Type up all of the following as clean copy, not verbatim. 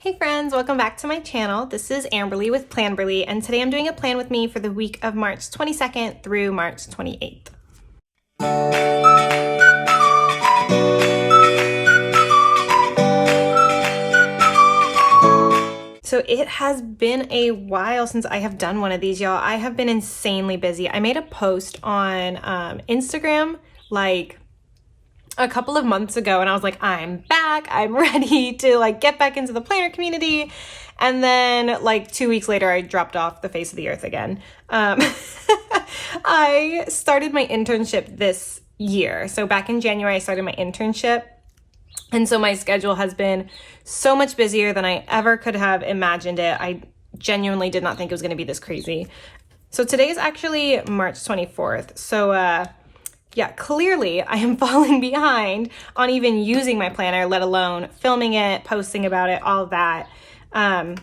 Hey friends, welcome back to my channel. This is Amberly with Planberly, and today I'm doing a plan with me for the week of March 22nd through March 28th. So it has been a while since I have done one of these, y'all. I have been insanely busy. I made a post on Instagram like a couple of months ago, and I was like, I'm back, I'm ready to get back into the planner community. And then 2 weeks later, I dropped off the face of the earth again. I started my internship this year. So back in January, I started my internship. And so my schedule has been so much busier than I ever could have imagined it. I genuinely did not think it was going to be this crazy. So today is actually March 24th. So yeah, clearly I am falling behind on even using my planner, let alone filming it, posting about it, all of that. I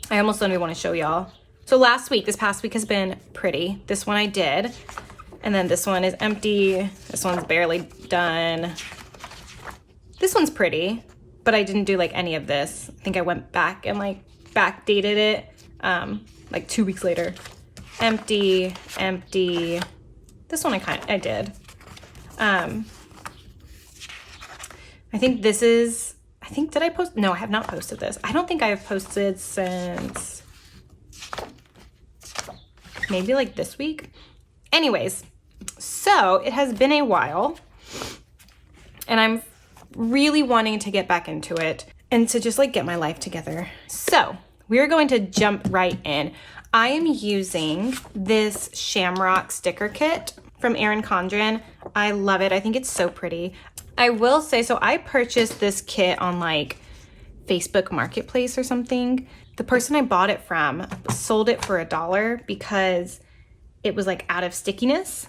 almost don't even want to show y'all. So this past week has been pretty. This one I did. And then this one is empty. This one's barely done. This one's pretty, but I didn't do any of this. I think I went back and backdated it 2 weeks later. Empty, empty. This one I did. I think did I post? No, I have not posted this. I don't think I have posted since maybe this week. Anyways, so it has been a while and I'm really wanting to get back into it and to just get my life together. So we're going to jump right in. I am using this Shamrock sticker kit from Erin Condren. I love it. I think it's so pretty. I will say, so I purchased this kit on Facebook Marketplace or something. The person I bought it from sold it for $1 because it was out of stickiness.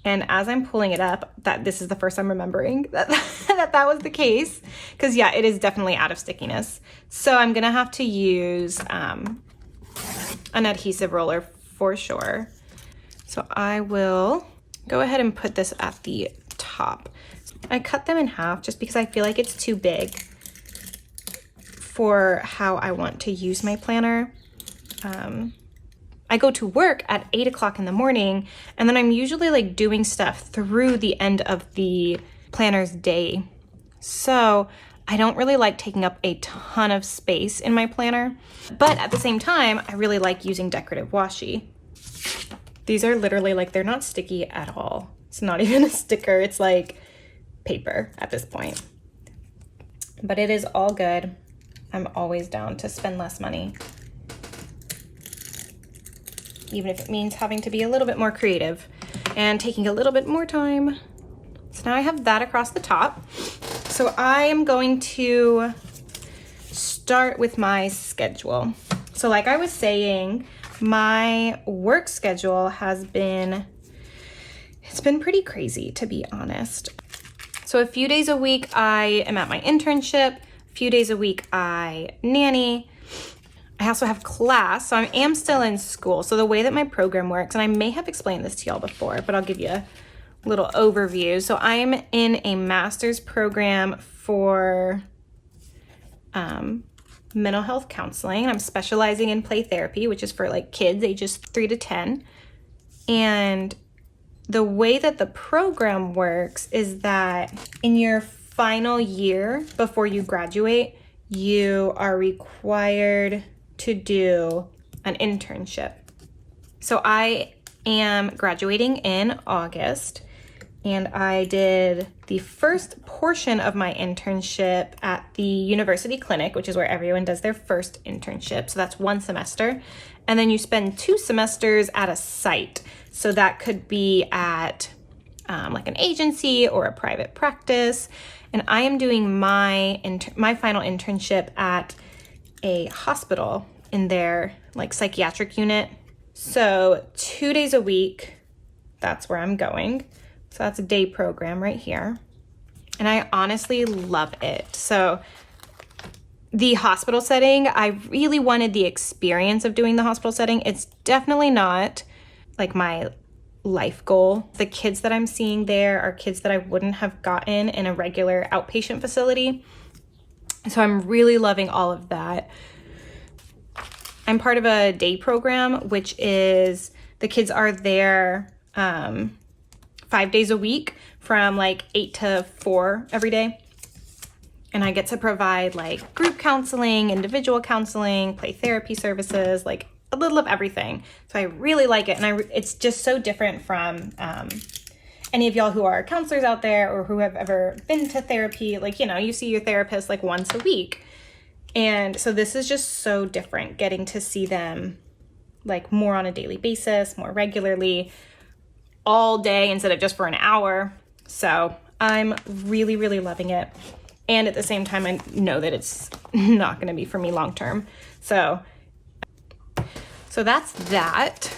And as I'm pulling it up, this is the first I'm remembering that that was the case. Because yeah, it is definitely out of stickiness. So I'm gonna have to use an adhesive roller for sure. So I will go ahead and put this at the top. I cut them in half just because I feel like it's too big for how I want to use my planner. I go to work at 8 o'clock in the morning, and then I'm usually doing stuff through the end of the planner's day. So I don't really like taking up a ton of space in my planner, but at the same time, I really like using decorative washi. These are literally they're not sticky at all. It's not even a sticker. It's paper at this point. But it is all good. I'm always down to spend less money, even if it means having to be a little bit more creative and taking a little bit more time. So now I have that across the top. So I am going to start with my schedule. So like I was saying, my work schedule it's been pretty crazy, to be honest. So a few days a week I am at my internship, a few days a week I nanny. I also have class, so I am still in school. So the way that my program works, and I may have explained this to y'all before, but I'll give you a little overview. So I'm in a master's program for mental health counseling. I'm specializing in play therapy, which is for kids ages 3 to 10. And the way that the program works is that in your final year before you graduate, you are required to do an internship. So I am graduating in August, and I did the first portion of my internship at the university clinic, which is where everyone does their first internship. So that's 1 semester. And then you spend 2 semesters at a site. So that could be at an agency or a private practice. And I am doing my final internship at a hospital in their psychiatric unit. So 2 days a week, that's where I'm going. So that's a day program right here. And I honestly love it. So the hospital setting, I really wanted the experience of doing the hospital setting. It's definitely not my life goal. The kids that I'm seeing there are kids that I wouldn't have gotten in a regular outpatient facility. So I'm really loving all of that. I'm part of a day program, which is the kids are there 5 days a week from like 8 to 4 every day. And I get to provide like group counseling, individual counseling, play therapy services, like a little of everything. So I really like it. And it's just so different from any of y'all who are counselors out there or who have ever been to therapy. Like, you know, you see your therapist like once a week. And so this is just so different, getting to see them like more on a daily basis, more regularly, all day instead of just for an hour. So I'm really, really loving it. And at the same time, I know that it's not going to be for me long term. So that's that.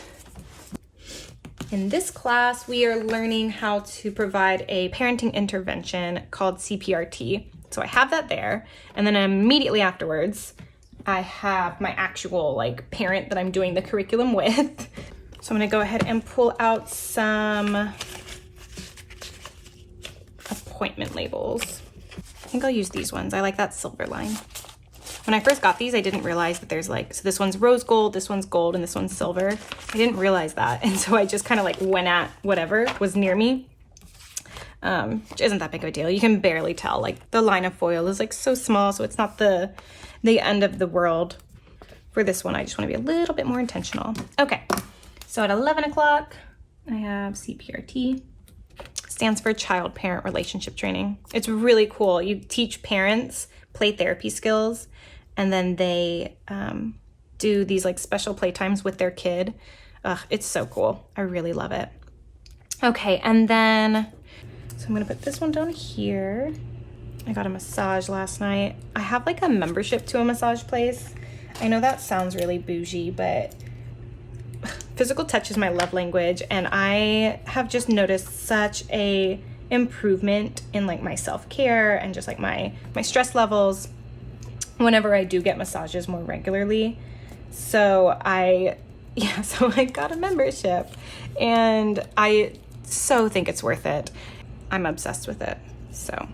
In this class, we are learning how to provide a parenting intervention called CPRT. So I have that there. And then immediately afterwards, I have my actual like parent that I'm doing the curriculum with. So I'm going to go ahead and pull out some appointment labels. I think I'll use these ones. I like that silver line. When I first got these, I didn't realize that there's like, so this one's rose gold, this one's gold, and this one's silver. I didn't realize that. And so I just kind of like went at whatever was near me. Which isn't that big of a deal. You can barely tell. Like the line of foil is like so small, so it's not the end of the world. For this one, I just want to be a little bit more intentional. Okay, so at 11 o'clock, I have CPRT. Stands for Child Parent Relationship Training. It's really cool. You teach parents play therapy skills, and then they do these like special playtimes with their kid. It's so cool. I really love it. Okay, and then, so I'm gonna put this one down here. I got a massage last night. I have like a membership to a massage place. I know that sounds really bougie, but physical touch is my love language, and I have just noticed such a improvement in like my self-care and just like my stress levels whenever I do get massages more regularly. So I got a membership, and I so think it's worth it. I'm obsessed with it. So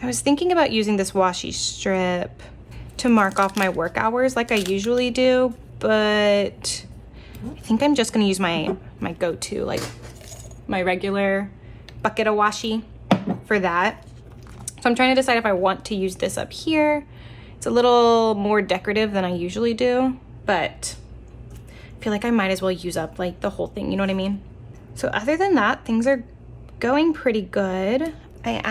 I was thinking about using this washi strip to mark off my work hours like I usually do, but I think I'm just gonna use my go-to, like my regular bucket of washi for that. So I'm trying to decide if I want to use this up here. It's a little more decorative than I usually do, but I feel like I might as well use up like the whole thing, you know what I mean? So other than that, things are going pretty good. I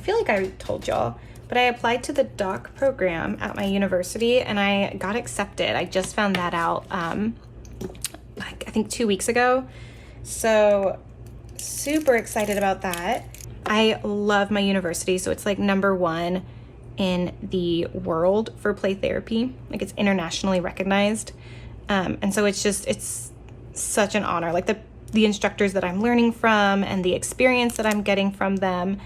feel like I told y'all, but I applied to the doc program at my university and I got accepted. I just found that out like I think 2 weeks ago. So super excited about that. I love my university. So it's like #1 in the world for play therapy. Like it's internationally recognized. And so it's such an honor. Like the instructors that I'm learning from and the experience that I'm getting from them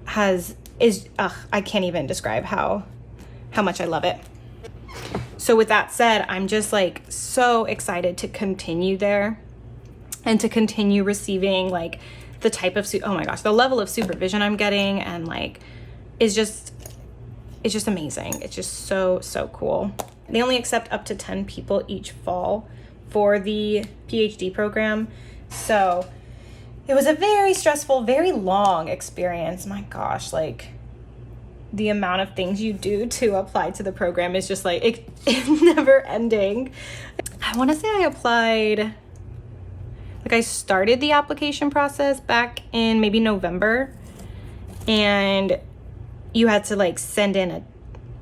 I can't even describe how much I love it. So with that said, I'm just like so excited to continue there and to continue receiving like the type of, oh my gosh, the level of supervision I'm getting and like it's just amazing. It's just so cool. They only accept up to 10 people each fall for the PhD program. So it was a very stressful, very long experience. My gosh, like the amount of things you do to apply to the program is just like, it's never ending. I want to say I applied, like I started the application process back in maybe November, and you had to like send in an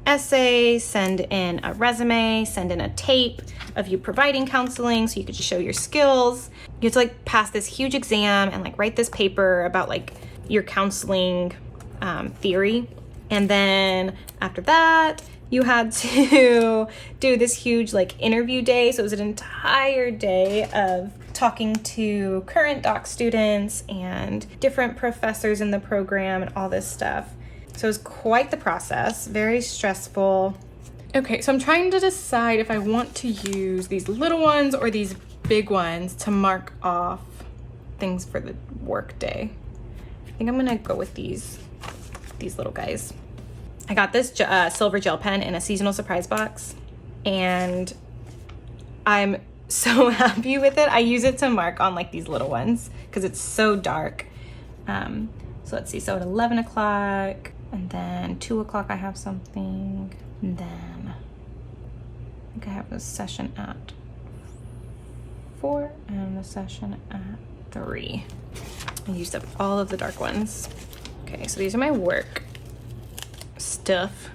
essay, send in a resume, send in a tape of you providing counseling so you could just show your skills. You have to like pass this huge exam and like write this paper about like your counseling theory. And then after that, you had to do this huge like interview day. So it was an entire day of talking to current doc students and different professors in the program and all this stuff. So it was quite the process, very stressful. Okay, so I'm trying to decide if I want to use these little ones or these big ones to mark off things for the work day. I think I'm gonna go with these little guys. I got this silver gel pen in a seasonal surprise box, and I'm so happy with it. I use it to mark on like these little ones because it's so dark. So let's see, so at 11 o'clock, and then 2 o'clock I have something, and then I think I have a session at 4 and a session at 3. I used up all of the dark ones. Okay, so these are my work stuff.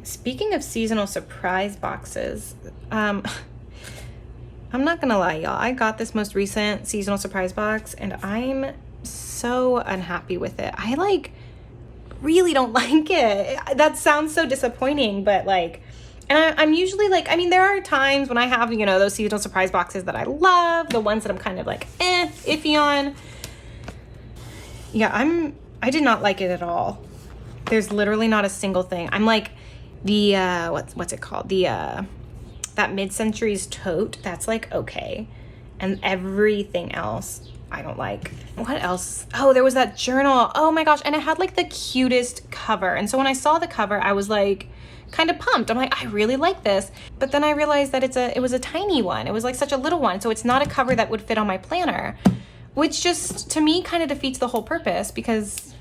Speaking of seasonal surprise boxes, I'm not gonna lie, y'all. I got this most recent seasonal surprise box and I'm so unhappy with it. I like really don't like it. That sounds so disappointing, but like, and I'm usually like, I mean, there are times when I have, you know, those seasonal surprise boxes that I love, the ones that I'm kind of like, iffy on. Yeah, I did not like it at all. There's literally not a single thing. I'm like the, what's it called? The, that mid-centuries tote, that's like, okay. And everything else, I don't like. What else? Oh, there was that journal. Oh my gosh. And it had like the cutest cover. And so when I saw the cover, I was like kind of pumped. I'm like, I really like this. But then I realized that it was a tiny one. It was like such a little one. So it's not a cover that would fit on my planner, which just to me kind of defeats the whole purpose because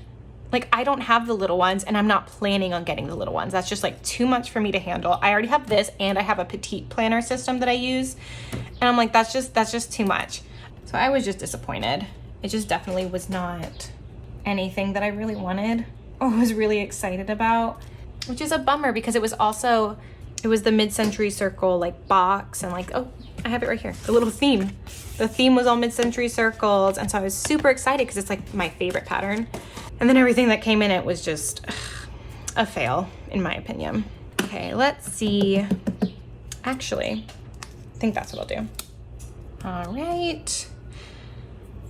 like I don't have the little ones and I'm not planning on getting the little ones. That's just like too much for me to handle. I already have this and I have a petite planner system that I use. And I'm like, that's just too much. So I was just disappointed. It just definitely was not anything that I really wanted or was really excited about, which is a bummer because it was the mid-century circle like box and like, oh, I have it right here. The little theme. The theme was all mid-century circles. And so I was super excited because it's like my favorite pattern. And then everything that came in it was just a fail, in my opinion. Okay, let's see. Actually, I think that's what I'll do. All right.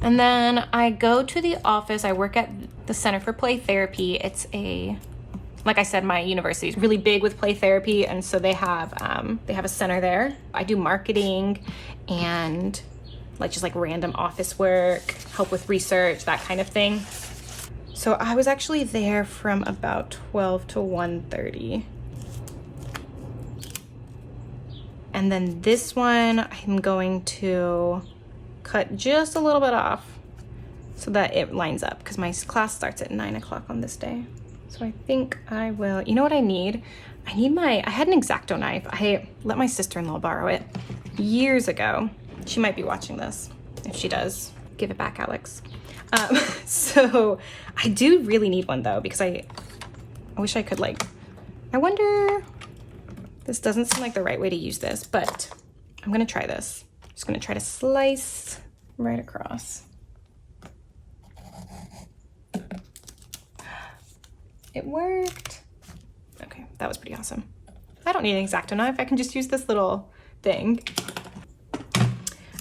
And then I go to the office. I work at the Center for Play Therapy. It's like I said, my university is really big with play therapy. And so they have a center there. I do marketing and like just like random office work, help with research, that kind of thing. So I was actually there from about 12 to 1:30. And then this one, I'm going to cut just a little bit off so that it lines up because my class starts at 9 o'clock on this day. So I think I will, you know what I need? I had an X-Acto knife. I let my sister-in-law borrow it years ago. She might be watching this. If she does, give it back, Alex. So I do really need one though, because I wish I could I wonder, this doesn't seem like the right way to use this, but I'm gonna try this. Just gonna try to slice right across. It worked. Okay, that was pretty awesome. I don't need an X-Acto knife. I can just use this little thing.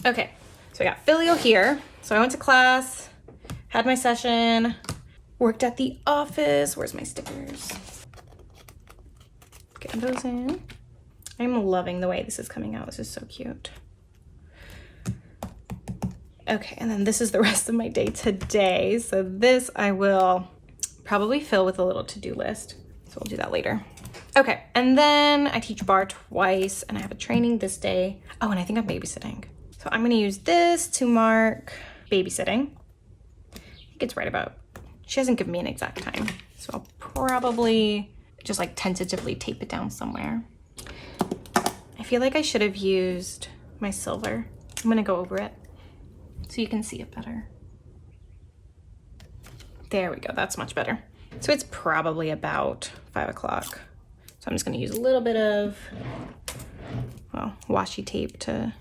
Okay, so I got Filio here. So I went to class, had my session, worked at the office. Where's my stickers? Getting those in. I'm loving the way this is coming out. This is so cute. Okay, and then this is the rest of my day today. So this I will probably fill with a little to-do list. So we'll do that later. Okay, and then I teach bar twice and I have a training this day. Oh, and I think I'm babysitting. So I'm gonna use this to mark babysitting. I think it's right about, she hasn't given me an exact time. So I'll probably just tentatively tape it down somewhere. I feel like I should have used my silver. I'm gonna go over it so you can see it better. There we go, that's much better. So it's probably about 5 o'clock. So I'm just gonna use a little bit of, washi tape to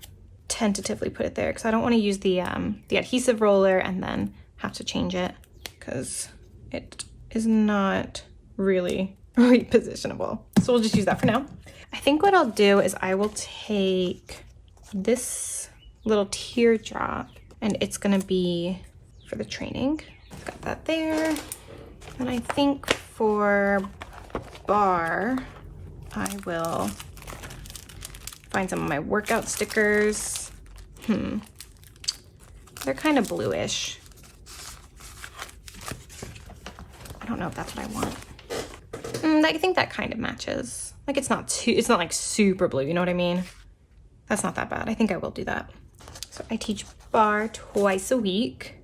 tentatively put it there because I don't wanna use the adhesive roller and then have to change it because it is not really repositionable. So we'll just use that for now. I think what I'll do is I will take this little teardrop and it's gonna be for the training. Got that there. And I think for bar, I will find some of my workout stickers. They're kind of bluish. I don't know if that's what I want. I think that kind of matches. Like it's not like super blue, you know what I mean? That's not that bad. I think I will do that. So I teach bar twice a week.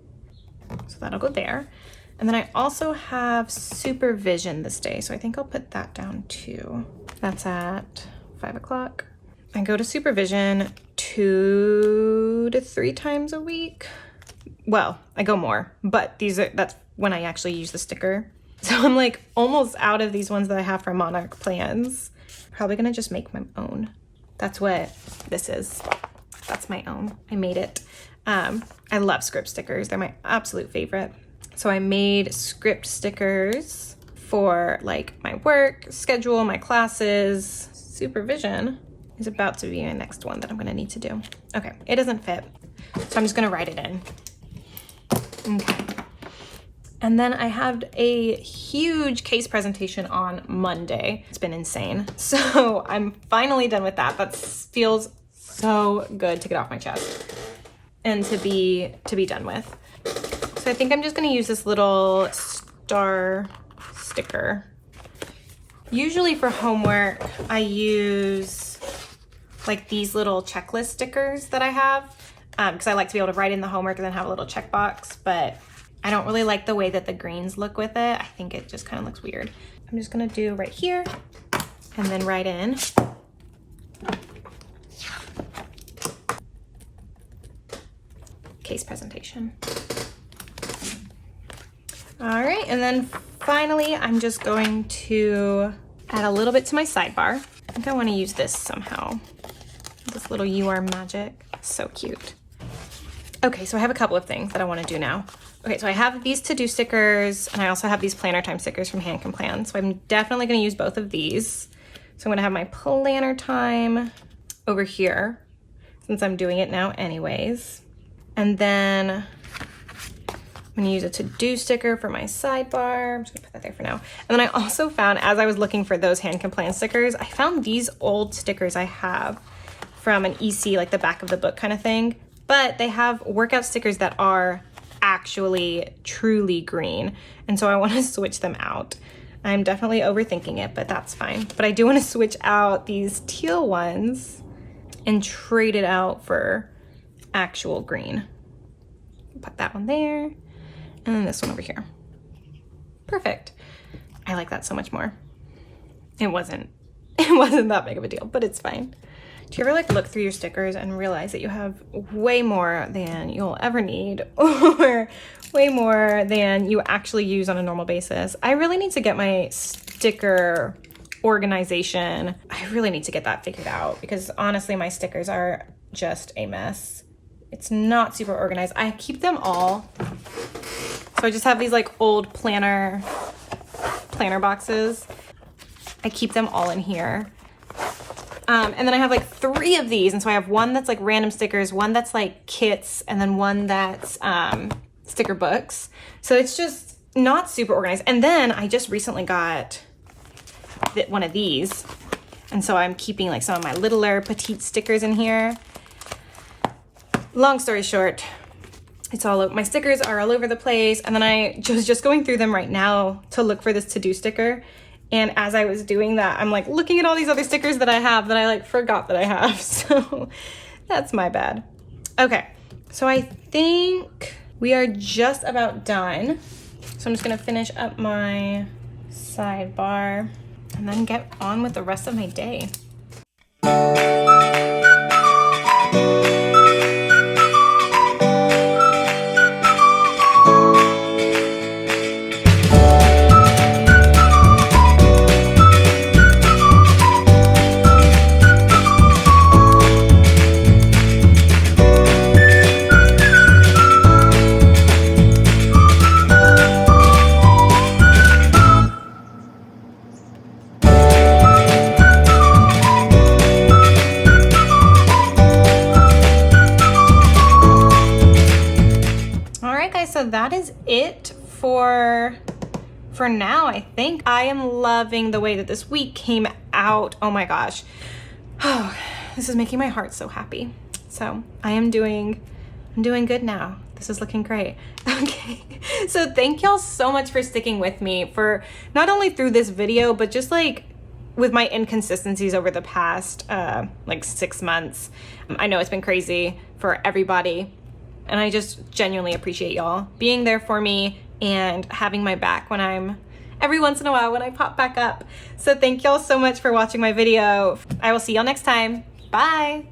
So that'll go there. And then I also have supervision this day. So I think I'll put that down too. That's at 5 o'clock. I go to supervision 2 to 3 times a week. Well, I go more, but that's when I actually use the sticker. So I'm like almost out of these ones that I have for Monarch plans. Probably gonna just make my own. That's what this is. That's my own. I made it. I love script stickers. They're my absolute favorite. So I made script stickers for like my work schedule, my classes. Supervision is about to be my next one that I'm gonna need to do. Okay, it doesn't fit. So I'm just gonna write it in. Okay. And then I had a huge case presentation on Monday. It's been insane. So I'm finally done with that. That feels so good to get off my chest and to be done with. So I think I'm just gonna use this little star sticker. Usually for homework, I use like these little checklist stickers that I have because I like to be able to write in the homework and then have a little checkbox, but I don't really like the way that the greens look with it. I think it just kind of looks weird. I'm just gonna do right here and then write in. Case presentation. All right, and then finally, I'm just going to add a little bit to my sidebar. I think I wanna use this somehow. This little You Are Magic, so cute. Okay, so I have a couple of things that I wanna do now. Okay, so I have these to-do stickers and I also have these planner time stickers from Hand Can Plan. So I'm definitely gonna use both of these. So I'm gonna have my planner time over here since I'm doing it now anyways. And then I'm gonna use a to-do sticker for my sidebar. I'm just gonna put that there for now. And then I also found, as I was looking for those Hand Can Plan stickers, I found these old stickers I have from an EC, like the back of the book kind of thing. But they have workout stickers that are actually truly green. And so I want to switch them out. I'm definitely overthinking it, but that's fine. But I do want to switch out these teal ones and trade it out for actual green. Put that one there. And then this one over here. Perfect. I like that so much more. It wasn't that big of a deal, but it's fine. Do you ever like look through your stickers and realize that you have way more than you'll ever need or way more than you actually use on a normal basis? I really need to get my sticker organization. I really need to get that figured out because honestly, my stickers are just a mess. It's not super organized. I keep them all. So I just have these like old planner boxes. I keep them all in here. And then I have like 3 of these. And so I have one that's like random stickers, one that's like kits, and then one that's sticker books. So it's just not super organized. And then I just recently got one of these. And so I'm keeping like some of my littler petite stickers in here. Long story short, it's all my stickers are all over the place. And then I was just going through them right now to look for this to-do sticker. And as I was doing that, I'm like looking at all these other stickers that I have that I like forgot that I have. So that's my bad. Okay, so I think we are just about done. So I'm just gonna finish up my sidebar and then get on with the rest of my day. So that is it for now. I think I am loving the way that this week came out. Oh my gosh. Oh, this is making my heart so happy. So I am doing I'm doing good now. This is looking great. Okay, so thank y'all so much for sticking with me for not only through this video, but just like with my inconsistencies over the past like 6 months. I know it's been crazy for everybody, and I just genuinely appreciate y'all being there for me and having my back when I'm every once in a while when I pop back up. So thank y'all so much for watching my video. I will see y'all next time. Bye.